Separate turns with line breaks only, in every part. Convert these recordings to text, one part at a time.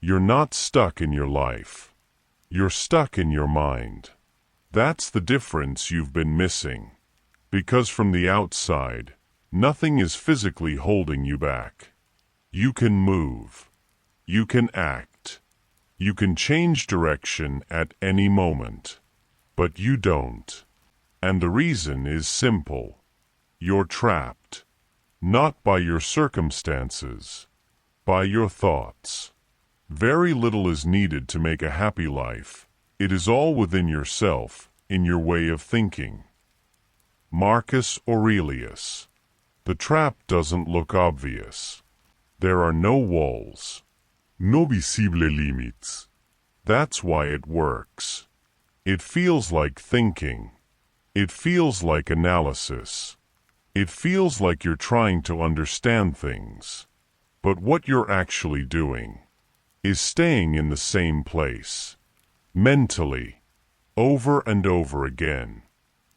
You're not stuck in your life. You're stuck in your mind. That's the difference you've been missing. Because from the outside, nothing is physically holding you back. You can move. You can act. You can change direction at any moment. But you don't. And the reason is simple. You're trapped. Not by your circumstances. By your thoughts. Very little is needed to make a happy life. It is all within yourself, in your way of thinking. Marcus Aurelius. The trap doesn't look obvious. There are no walls. No visible limits. That's why it works. It feels like thinking. It feels like analysis. It feels like you're trying to understand things. But what you're actually doing is staying in the same place. Mentally. Over and over again.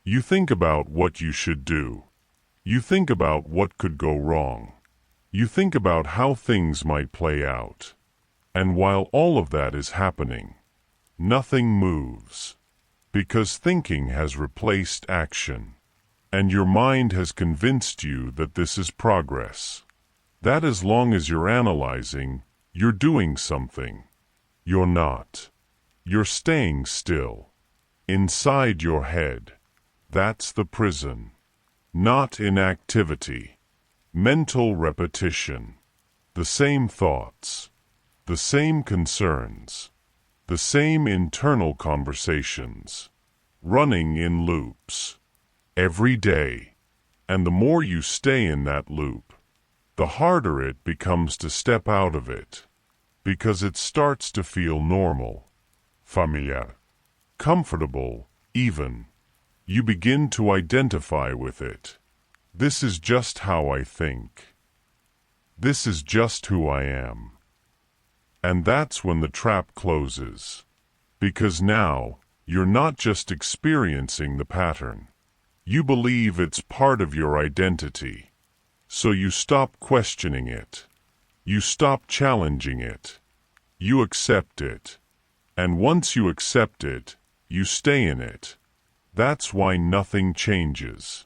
You think about what you should do. You think about what could go wrong. You think about how things might play out. And while all of that is happening, nothing moves. Because thinking has replaced action. And your mind has convinced you that this is progress. That as long as you're analyzing, you're doing something. You're not. You're staying still. Inside your head. That's the prison. Not inactivity. Mental repetition. The same thoughts. The same concerns. The same internal conversations. Running in loops. Every day. And the more you stay in that loop, the harder it becomes to step out of it. Because it starts to feel normal. Familiar. Comfortable, even. You begin to identify with it. This is just how I think. This is just who I am. And that's when the trap closes. Because now, you're not just experiencing the pattern. You believe it's part of your identity. So you stop questioning it. You stop challenging it. You accept it. And once you accept it, you stay in it. That's why nothing changes.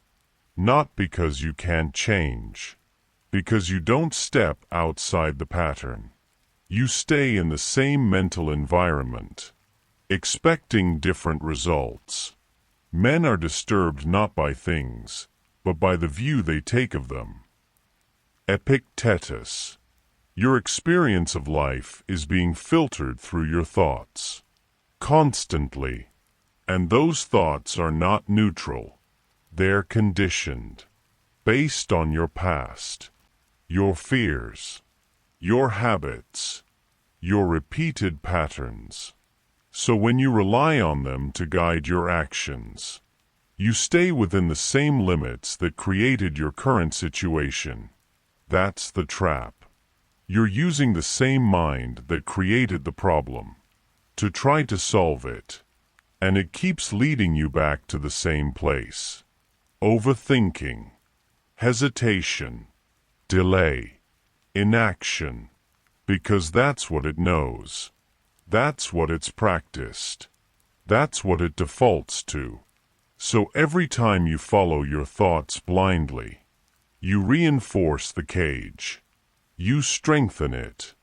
Not because you can't change. Because you don't step outside the pattern. You stay in the same mental environment, expecting different results. Men are disturbed not by things, but by the view they take of them. Epictetus. Your experience of life is being filtered through your thoughts. Constantly. And those thoughts are not neutral. They're conditioned. Based on your past. Your fears. Your habits. Your repeated patterns. So when you rely on them to guide your actions, you stay within the same limits that created your current situation. That's the trap. You're using the same mind that created the problem to try to solve it, and it keeps leading you back to the same place. Overthinking, hesitation, delay, inaction, because that's what it knows. That's what it's practiced. That's what it defaults to. So every time you follow your thoughts blindly, you reinforce the cage. You strengthen it.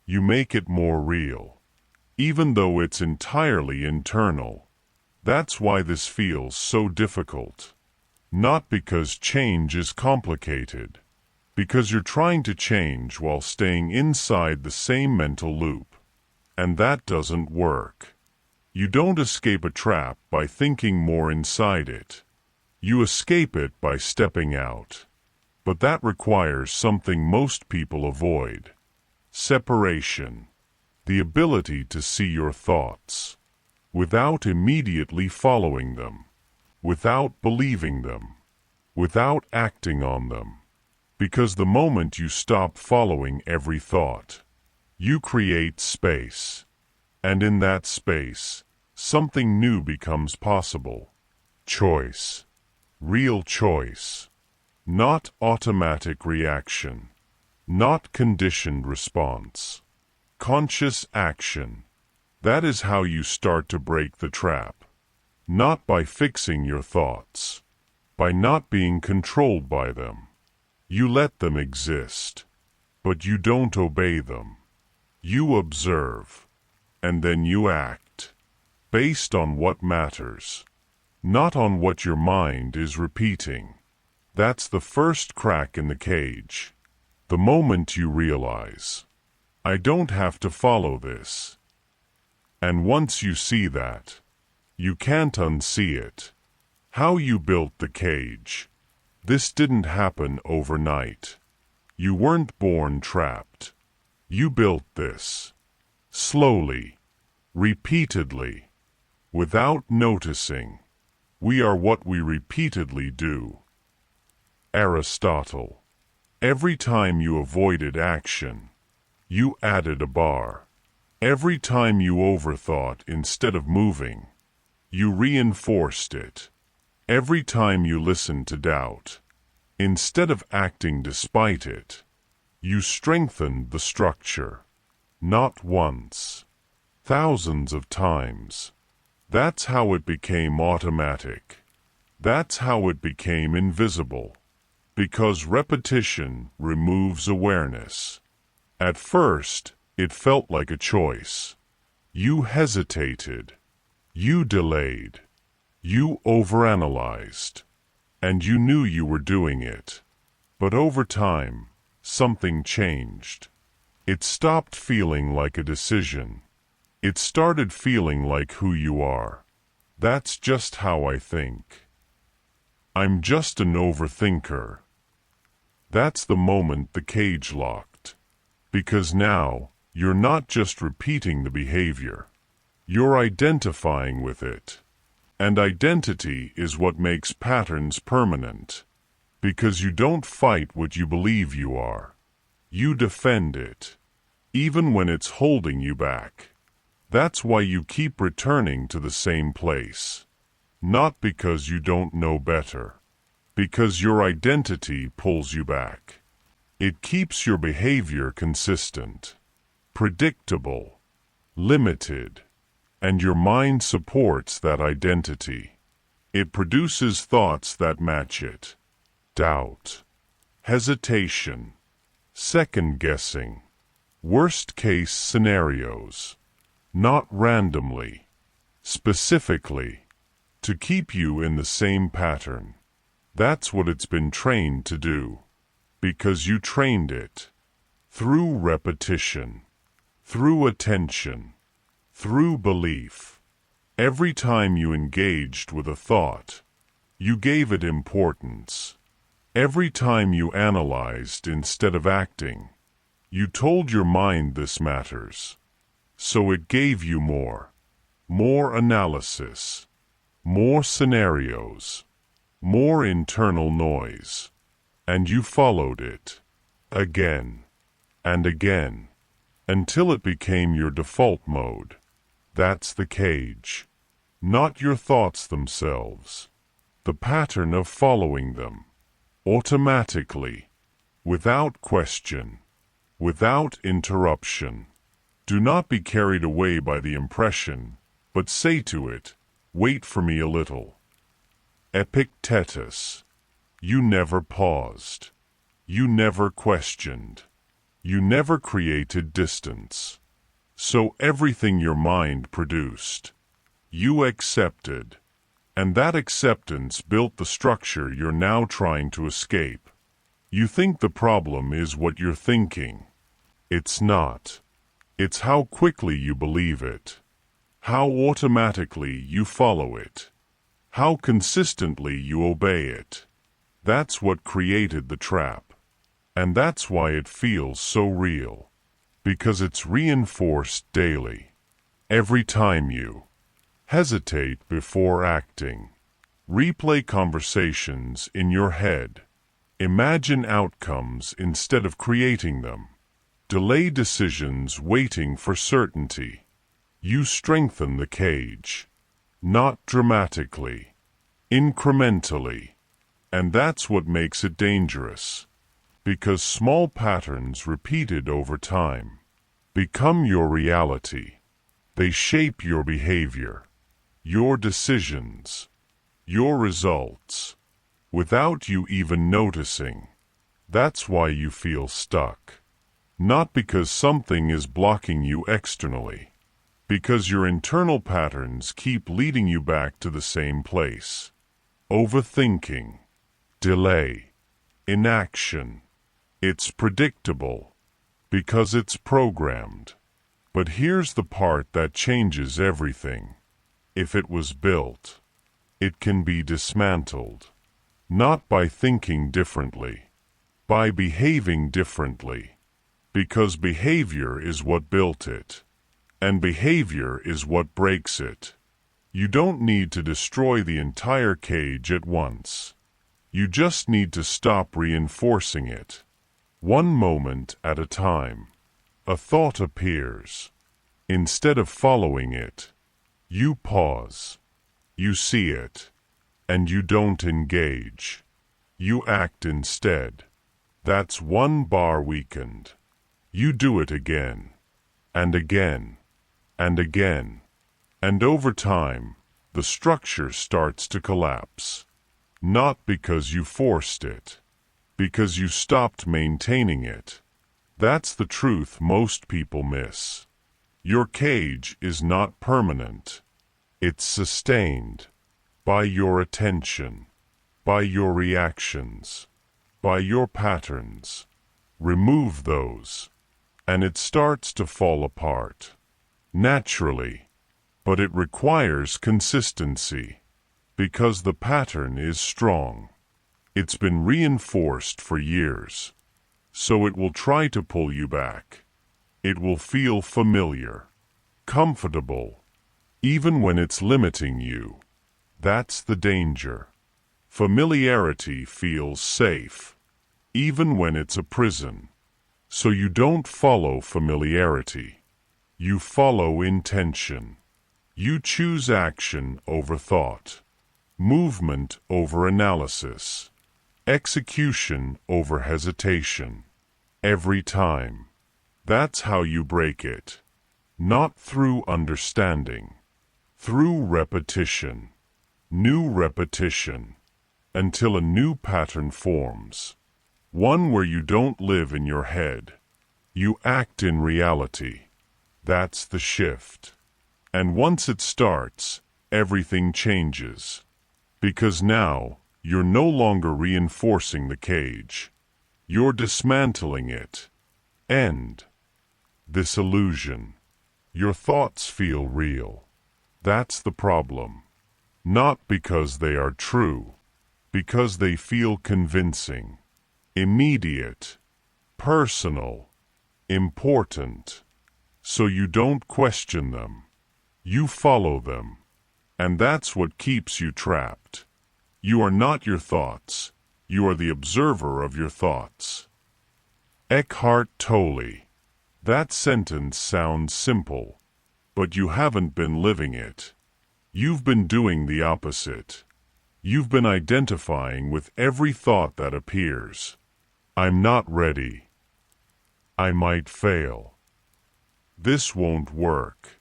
You make it more real. Even though it's entirely internal. That's why this feels so difficult. Not because change is complicated. Because you're trying to change while staying inside the same mental loop. And that doesn't work. You don't escape a trap by thinking more inside it. You escape it by stepping out. But that requires something most people avoid. Separation. The ability to see your thoughts. Without immediately following them. Without believing them. Without acting on them. Because the moment you stop following every thought, you create space. And in that space, something new becomes possible. Choice. Real choice. Not automatic reaction. Not conditioned response. Conscious action. That is how you start to break the trap. Not by fixing your thoughts. By not being controlled by them. You let them exist. But you don't obey them. You observe. And then you act. Based on what matters. Not on what your mind is repeating. That's the first crack in the cage. The moment you realize, I don't have to follow this. And once you see that, you can't unsee it. How you built the cage. This didn't happen overnight. You weren't born trapped. You built this. Slowly. Repeatedly. Without noticing. We are what we repeatedly do. Aristotle. Every time you avoided action, you added a bar. Every time you overthought instead of moving, you reinforced it. Every time you listened to doubt, instead of acting despite it, you strengthened the structure. Not once. Thousands of times. That's how it became automatic. That's how it became invisible. Because repetition removes awareness. At first, it felt like a choice. You hesitated. You delayed. You overanalyzed. And you knew you were doing it. But over time, something changed. It stopped feeling like a decision. It started feeling like who you are. That's just how I think. I'm just an overthinker. That's the moment the cage locked. Because now, you're not just repeating the behavior. You're identifying with it. And identity is what makes patterns permanent. Because you don't fight what you believe you are. You defend it. Even when it's holding you back. That's why you keep returning to the same place. Not because you don't know better. Because your identity pulls you back. It keeps your behavior consistent, predictable, limited, and your mind supports that identity. It produces thoughts that match it. Doubt, hesitation, second-guessing, worst-case scenarios. Not randomly, specifically, to keep you in the same pattern. That's what it's been trained to do. Because you trained it. Through repetition. Through attention. Through belief. Every time you engaged with a thought, you gave it importance. Every time you analyzed instead of acting, you told your mind this matters. So it gave you more. More analysis. More scenarios. More internal noise. And you followed it. Again. And again. Until it became your default mode. That's the cage. Not your thoughts themselves. The pattern of following them. Automatically. Without question. Without interruption. Do not be carried away by the impression, but say to it, wait for me a little. Epictetus. You never paused. You never questioned. You never created distance. So everything your mind produced, you accepted. And that acceptance built the structure you're now trying to escape. You think the problem is what you're thinking. It's not. It's how quickly you believe it. How automatically you follow it. How consistently you obey it. That's what created the trap. And that's why it feels so real. Because it's reinforced daily. Every time you hesitate before acting. Replay conversations in your head. Imagine outcomes instead of creating them. Delay decisions waiting for certainty. You strengthen the cage. Not dramatically. Incrementally. And that's what makes it dangerous. Because small patterns repeated over time become your reality. They shape your behavior, your decisions, your results, without you even noticing. That's why you feel stuck. Not because something is blocking you externally, because your internal patterns keep leading you back to the same place. Overthinking, delay, inaction. It's predictable, because it's programmed. But here's the part that changes everything. If it was built, it can be dismantled. Not by thinking differently, by behaving differently. Because behavior is what built it, and behavior is what breaks it. You don't need to destroy the entire cage at once. You just need to stop reinforcing it. One moment at a time. A thought appears. Instead of following it, you pause. You see it, and you don't engage. You act instead. That's one bar weakened. You do it again, and again, and again. And over time, the structure starts to collapse. Not because you forced it, because you stopped maintaining it. That's the truth most people miss. Your cage is not permanent. It's sustained by your attention, by your reactions, by your patterns. Remove those, and it starts to fall apart. Naturally, but it requires consistency, because the pattern is strong. It's been reinforced for years, so it will try to pull you back. It will feel familiar, comfortable, even when it's limiting you. That's the danger. Familiarity feels safe, even when it's a prison. So you don't follow familiarity. You follow intention. You choose action over thought, movement over analysis, execution over hesitation. Every time. That's how you break it. Not through understanding. Through repetition. New repetition. Until a new pattern forms. One where you don't live in your head. You act in reality. That's the shift. And once it starts, everything changes. Because now, you're no longer reinforcing the cage. You're dismantling it. End. This illusion. Your thoughts feel real. That's the problem. Not because they are true. Because they feel convincing. Immediate. Personal. Important. So you don't question them. You follow them. And that's what keeps you trapped. You are not your thoughts. You are the observer of your thoughts. Eckhart Tolle. That sentence sounds simple, but you haven't been living it. You've been doing the opposite. You've been identifying with every thought that appears. I'm not ready. I might fail. This won't work.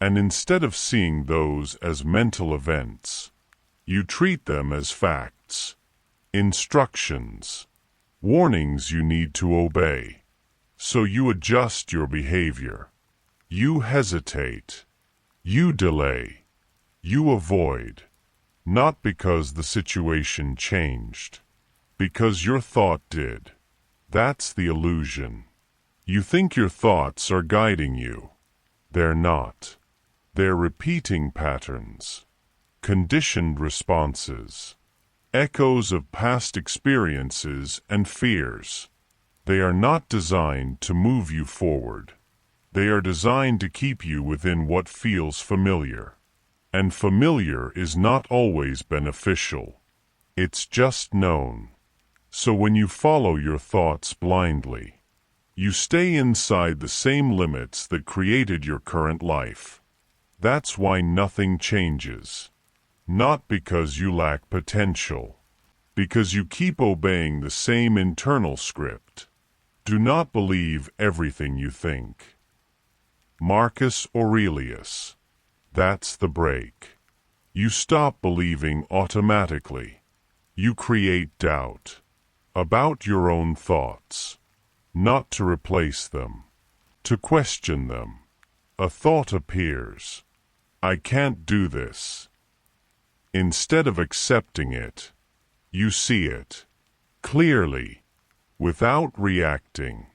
And instead of seeing those as mental events, you treat them as facts, instructions, warnings you need to obey. So you adjust your behavior. You hesitate. You delay. You avoid. Not because the situation changed, because your thought did. That's the illusion. You think your thoughts are guiding you. They're not. They're repeating patterns, conditioned responses, echoes of past experiences and fears. They are not designed to move you forward. They are designed to keep you within what feels familiar. And familiar is not always beneficial. It's just known. So when you follow your thoughts blindly, you stay inside the same limits that created your current life. That's why nothing changes. Not because you lack potential. Because you keep obeying the same internal script. Do not believe everything you think. Marcus Aurelius. That's the break. You stop believing automatically. You create doubt about your own thoughts, not to replace them, to question them. A thought appears. I can't do this. Instead of accepting it, you see it clearly, without reacting,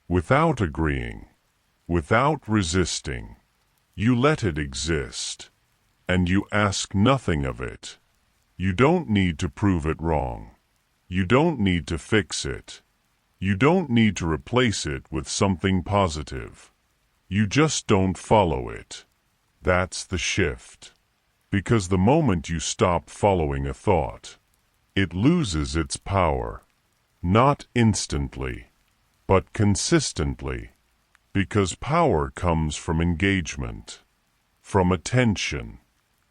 without agreeing, without resisting. You let it exist, and you ask nothing of it. You don't need to prove it wrong. You don't need to fix it. You don't need to replace it with something positive. You just don't follow it. That's the shift. Because the moment you stop following a thought, it loses its power. Not instantly, but consistently. Because power comes from engagement, from attention,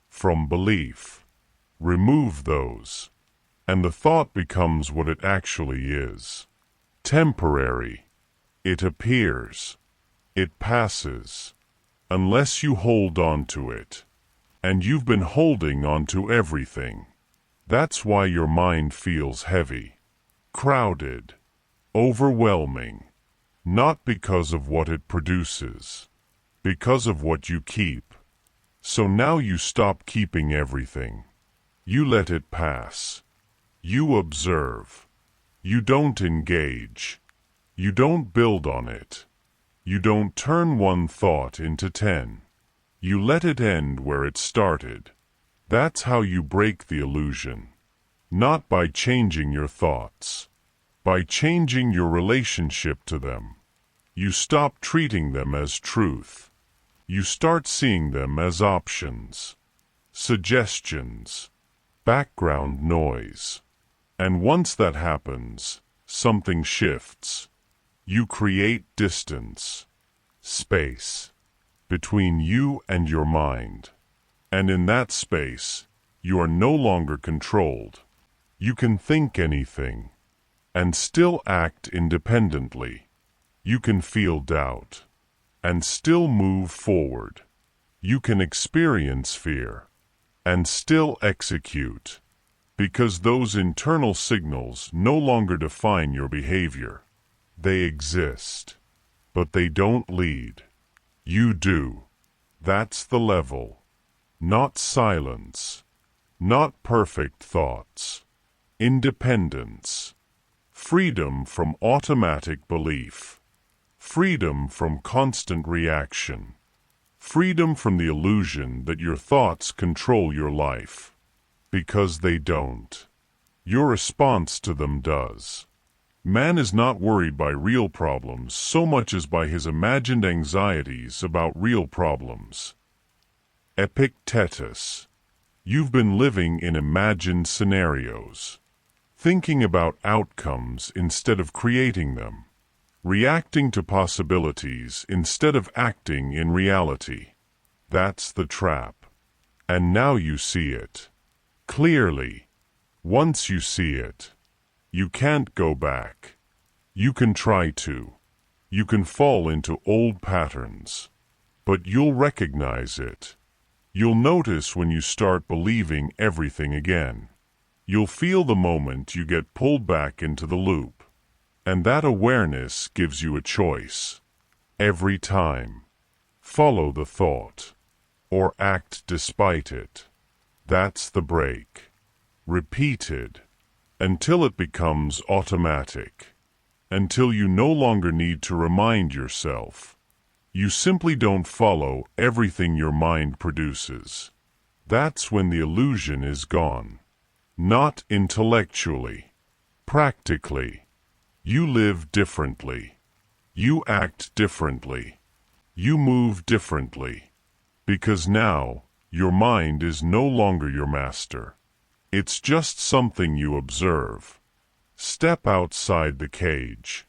from belief. Remove those, and the thought becomes what it actually is. Temporary. It appears. It passes. Unless you hold on to it. And you've been holding on to everything. That's why your mind feels heavy, crowded, overwhelming. Not because of what it produces, because of what you keep. So now you stop keeping everything. You let it pass. You observe. You don't engage. You don't build on it. You don't turn one thought into 10. You let it end where it started. That's how you break the illusion. Not by changing your thoughts. By changing your relationship to them. You stop treating them as truth. You start seeing them as options, suggestions, background noise. And once that happens, something shifts. You create distance, space, between you and your mind. And in that space, you are no longer controlled. You can think anything, and still act independently. You can feel doubt, and still move forward. You can experience fear, and still execute, because those internal signals no longer define your behavior. They exist, but they don't lead. You do. That's the level. Not silence, not perfect thoughts. Independence. Freedom from automatic belief. Freedom from constant reaction. Freedom from the illusion that your thoughts control your life. Because they don't. Your response to them does. Man is not worried by real problems so much as by his imagined anxieties about real problems. Epictetus. You've been living in imagined scenarios. Thinking about outcomes instead of creating them. Reacting to possibilities instead of acting in reality. That's the trap. And now you see it. Clearly. Once you see it, you can't go back. You can try to. You can fall into old patterns. But you'll recognize it. You'll notice when you start believing everything again. You'll feel the moment you get pulled back into the loop. And that awareness gives you a choice. Every time. Follow the thought. Or act despite it. That's the break. Repeated. Until it becomes automatic. Until you no longer need to remind yourself. You simply don't follow everything your mind produces. That's when the illusion is gone. Not intellectually. Practically. You live differently. You act differently. You move differently. Because now, your mind is no longer your master. It's just something you observe. Step outside the cage.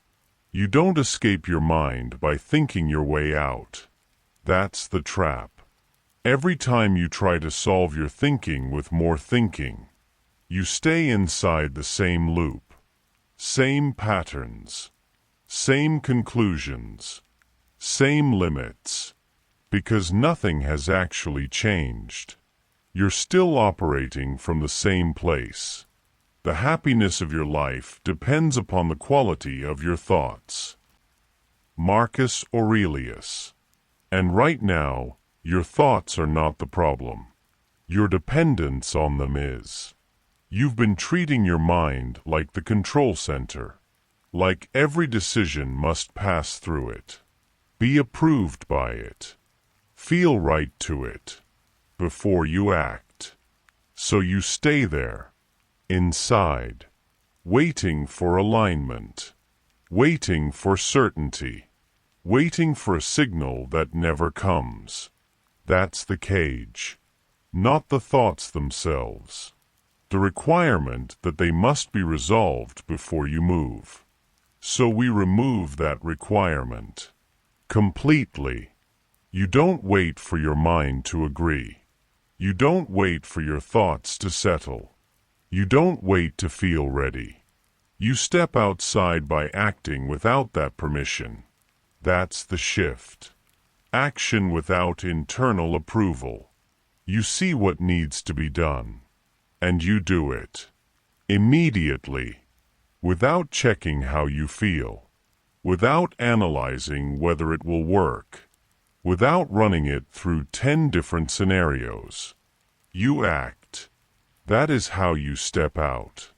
You don't escape your mind by thinking your way out. That's the trap. Every time you try to solve your thinking with more thinking, you stay inside the same loop. Same patterns. same conclusions, same limits, because nothing has actually changed. You're still operating from the same place. The happiness of your life depends upon the quality of your thoughts. Marcus Aurelius. And right now, your thoughts are not the problem. Your dependence on them is. You've been treating your mind like the control center. Like every decision must pass through it. Be approved by it. Feel right to it. Before you act. So you stay there. Inside. Waiting for alignment. Waiting for certainty. Waiting for a signal that never comes. That's the cage. Not the thoughts themselves. The requirement that they must be resolved before you move. So we remove that requirement. Completely. You don't wait for your mind to agree. You don't wait for your thoughts to settle. You don't wait to feel ready. You step outside by acting without that permission. That's the shift. Action without internal approval. You see what needs to be done. And you do it. Immediately. Without checking how you feel. Without analyzing whether it will work. Without running it through 10 different scenarios. You act. That is how you step out.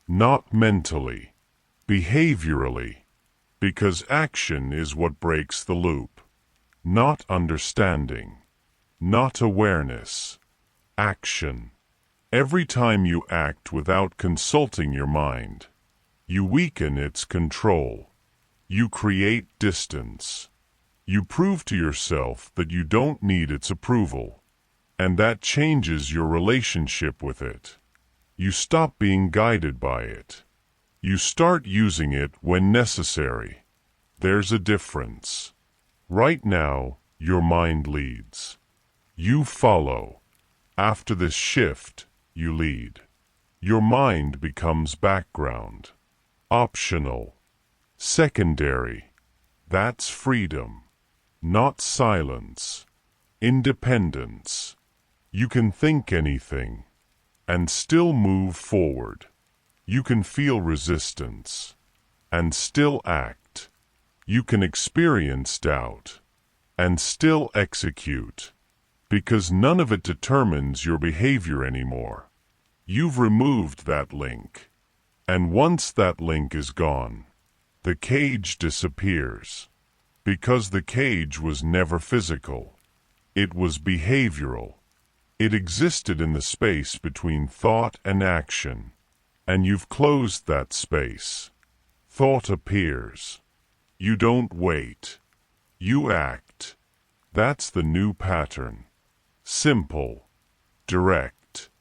Not mentally. Behaviorally. Because action is what breaks the loop. Not understanding. Not awareness. Action. Every time you act without consulting your mind, you weaken its control. You create distance. You prove to yourself that you don't need its approval, and that changes your relationship with it. You stop being guided by it. You start using it when necessary. There's a difference. Right now, your mind leads. You follow. After this shift, you lead. Your mind becomes background. Optional. Secondary. That's freedom. Not silence. Independence. You can think anything and still move forward. You can feel resistance and still act. You can experience doubt and still execute, because none of it determines your behavior anymore. You've removed that link, and once that link is gone, the cage disappears. Because the cage was never physical. It was behavioral. It existed in the space between thought and action. And you've closed that space. Thought appears. You don't wait. You act. That's the new pattern. Simple. Direct.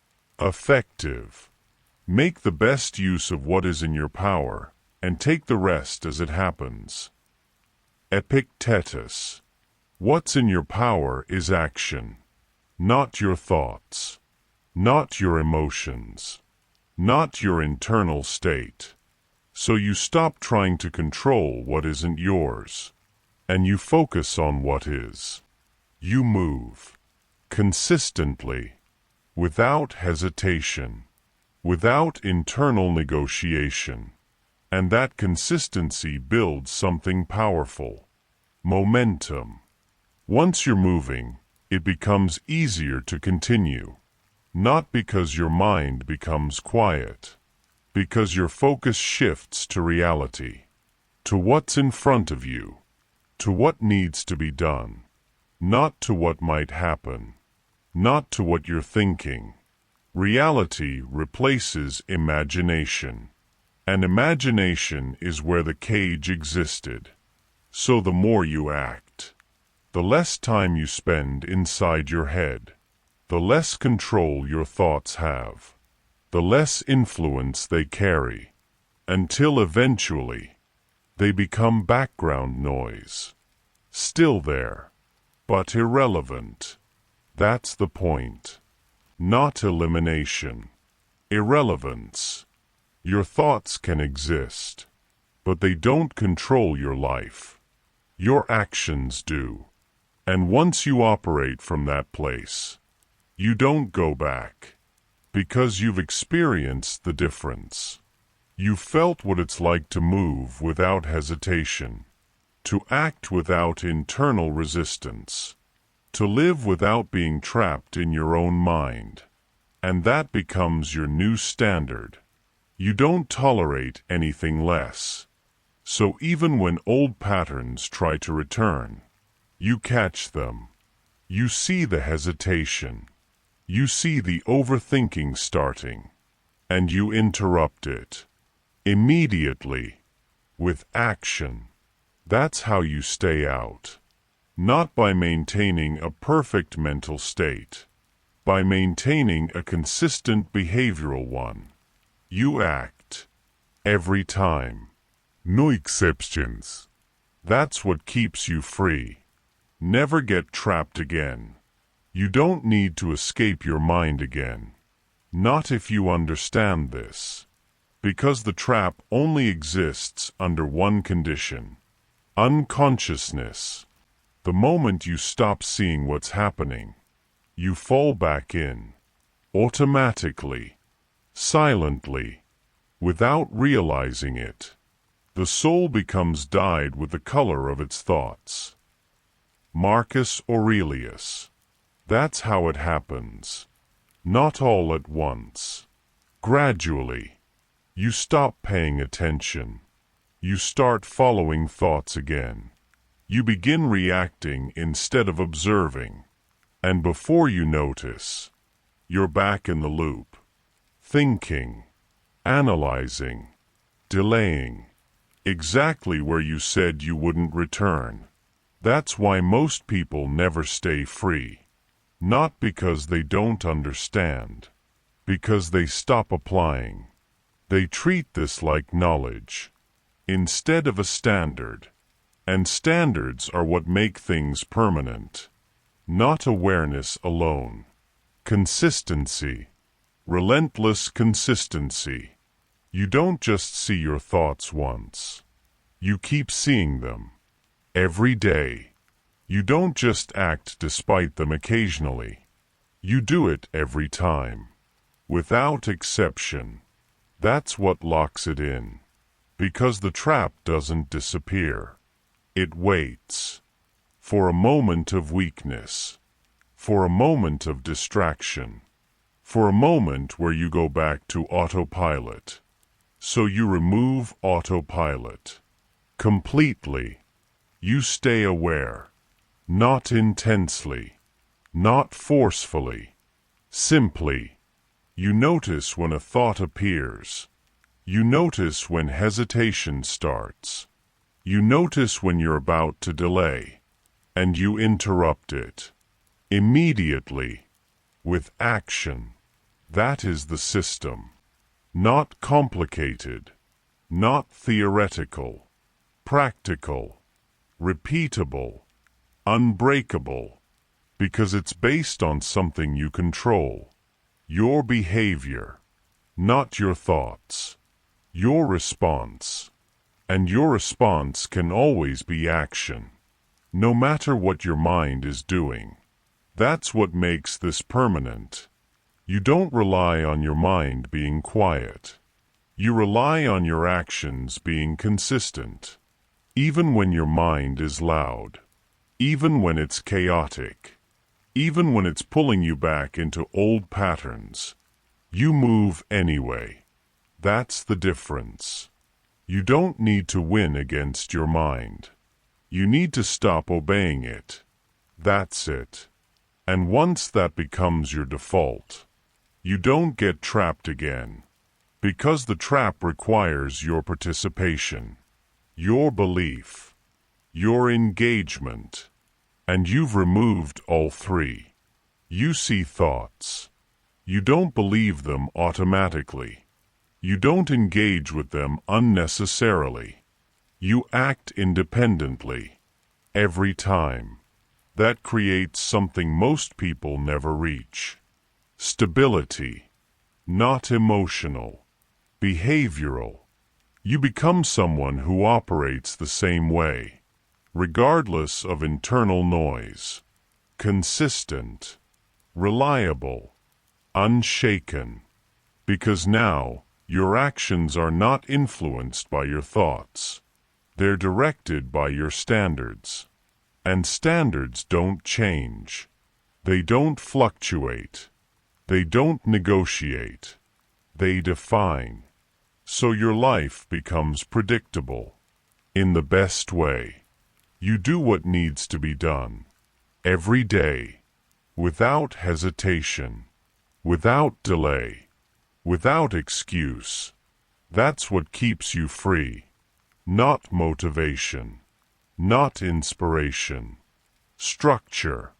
Effective. Make the best use of what is in your power, and take the rest as it happens. Epictetus. What's in your power is action. Not your thoughts. Not your emotions. Not your internal state. So you stop trying to control what isn't yours. And you focus on what is. You move. Consistently. Without hesitation. Without internal negotiation. And that consistency builds something powerful. Momentum. Once you're moving, it becomes easier to continue. Not because your mind becomes quiet. Because your focus shifts to reality. To what's in front of you. To what needs to be done. Not to what might happen. Not to what you're thinking. Reality replaces imagination. And imagination is where the cage existed. So the more you act, the less time you spend inside your head, the less control your thoughts have, the less influence they carry, until eventually they become background noise. Still there, but irrelevant. That's the point. Not elimination. Irrelevance. Your thoughts can exist, but they don't control your life. Your actions do. And once you operate from that place, you don't go back. Because you've experienced the difference. You felt what it's like to move without hesitation, to act without internal resistance, to live without being trapped in your own mind. And that becomes your new standard. You don't tolerate anything less. So even when old patterns try to return, you catch them. You see the hesitation. You see the overthinking starting, and you interrupt it. Immediately, with action. That's how you stay out. Not by maintaining a perfect mental state, by maintaining a consistent behavioral one. You act. Every time. No exceptions. That's what keeps you free. Never get trapped again. You don't need to escape your mind again. Not if you understand this. Because the trap only exists under one condition. Unconsciousness. The moment you stop seeing what's happening, you fall back in. Automatically. Silently. Without realizing it. The soul becomes dyed with the color of its thoughts. Marcus Aurelius. That's how it happens. Not all at once. Gradually. You stop paying attention. You start following thoughts again. You begin reacting instead of observing. And before you notice, you're back in the loop. Thinking. Analyzing. Delaying. Exactly where you said you wouldn't return. That's why most people never stay free. Not because they don't understand. Because they stop applying. They treat this like knowledge, instead of a standard. And standards are what make things permanent. Not awareness alone. Consistency. Relentless consistency. You don't just see your thoughts once. You keep seeing them. Every day. You don't just act despite them occasionally. You do it every time. Without exception. That's what locks it in. Because the trap doesn't disappear. It waits. For a moment of weakness. For a moment of distraction. For a moment where you go back to autopilot. So you remove autopilot. Completely. You stay aware. Not intensely. Not forcefully. Simply. You notice when a thought appears. You notice when hesitation starts. You notice when you're about to delay. And you interrupt it. Immediately. With action. That is the system. Not complicated. Not theoretical. Practical. Repeatable. Unbreakable. Because it's based on something you control. Your behavior. Not your thoughts. Your response. And your response can always be action. No matter what your mind is doing. That's what makes this permanent. You don't rely on your mind being quiet. You rely on your actions being consistent. Even when your mind is loud. Even when it's chaotic. Even when it's pulling you back into old patterns. You move anyway. That's the difference. You don't need to win against your mind. You need to stop obeying it. That's it. And once that becomes your default, you don't get trapped again. Because the trap requires your participation, your belief, your engagement. And you've removed all three. You see thoughts. You don't believe them automatically. You don't engage with them unnecessarily. You act independently. Every time. That creates something most people never reach. Stability. Not emotional. Behavioral. You become someone who operates the same way, regardless of internal noise. Consistent, reliable, unshaken. Because now, your actions are not influenced by your thoughts. They're directed by your standards. And standards don't change. They don't fluctuate. They don't negotiate. They define. So your life becomes predictable. In the best way. You do what needs to be done. Every day. Without hesitation. Without delay. Without excuse. That's what keeps you free. Not motivation. Not inspiration. Structure.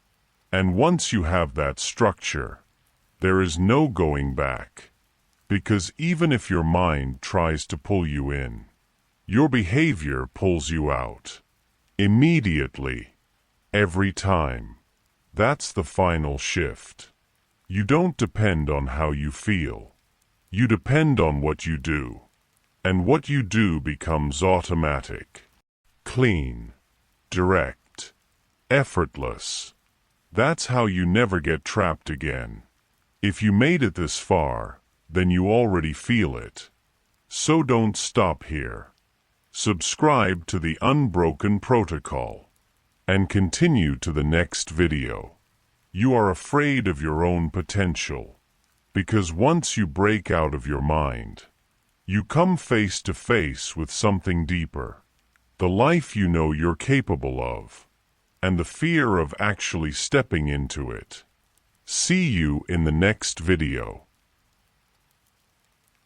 And once you have that structure, there is no going back. Because even if your mind tries to pull you in, your behavior pulls you out. Immediately. Every time. That's the final shift. You don't depend on how you feel. You depend on what you do. And what you do becomes automatic. Clean. Direct. Effortless. That's how you never get trapped again. If you made it this far, then you already feel it. So don't stop here. Subscribe to the Unbroken Protocol. And continue to the next video. You are afraid of your own potential. Because once you break out of your mind, you come face to face with something deeper. The life you know you're capable of. And the fear of actually stepping into it. See you in the next video.